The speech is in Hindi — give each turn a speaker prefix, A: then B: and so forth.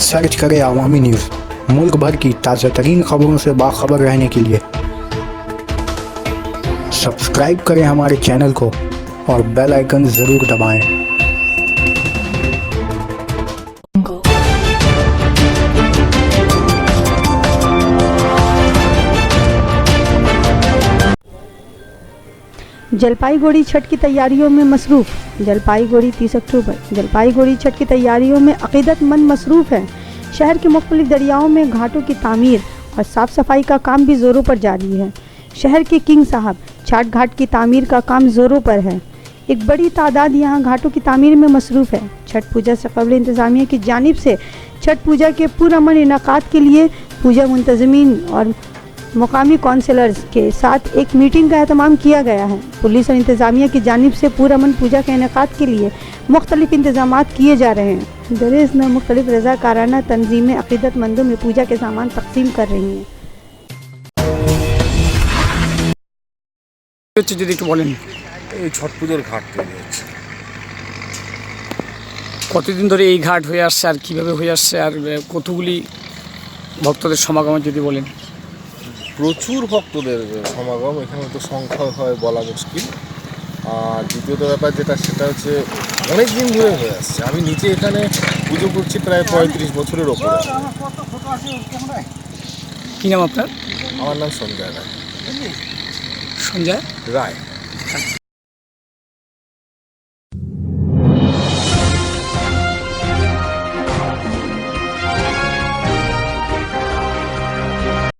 A: सर्च करें अवामी न्यूज़। मुल्क भर की ताज़ा तरीन खबरों से बाखबर रहने के लिए सब्सक्राइब करें हमारे चैनल को और बेल आइकन ज़रूर दबाएं।
B: जलपाईगुड़ी छठ की तैयारियों में मसरूफ़। जलपाईगुड़ी 30 अक्टूबर। जलपाईगुड़ी छठ की तैयारियों में अक़ीदतमंद मसरूफ़ हैं। शहर के मुख्तलिफ दरियाओं में घाटों की तामीर और साफ़ सफाई का काम भी ज़ोरों पर जारी है। शहर के किंग साहब छठ घाट की तामीर का काम ज़ोरों पर है। एक बड़ी तादाद यहाँ घाटों की तामीर में मसरूफ़ है। छठ पूजा से कबल इंतज़ामिया की जानिब से छठ पूजा के पुरअमन इनेकाद के लिए पूजा मुंतज़मीन और मुकामी काउंसलर्स के साथ एक मीटिंग का एहतमाम किया गया है। पुलिस और इंतज़ामिया की जानिब से पुरअमन पूजा के इनेकाद के लिए मुख्तलिफ इंतजामात किए जा रहे हैं। दरिस में मुख्तलिफ रज़ाकाराना तंजीमें अक़ीदतमंदों में पूजा के सामान तकसीम कर रही हैं।
C: এই ছট পুজোর ঘাট তৈরি হচ্ছে।
D: কতদিন ধরে এই ঘাট হয়ে আসছে আর কিভাবে হয়ে আসছে আর কতগুলি ভক্তদের সমাগম যদি বলেন?
C: প্রচুর ভক্তদের সমাগম, এখানে তো সংখ্যা হয় বলা মুশকিল। আর দ্বিতীয়ত ব্যাপার যেটা সেটা হচ্ছে অনেক দিন ধরে হয়ে আসছে। আমি নিজে এখানে পুজো করছি প্রায় 35 বছরের ওপরে।
D: কী নাম আপনার?
C: আমার নাম সঞ্জয় রায়।
D: সঞ্জয়
C: রায়।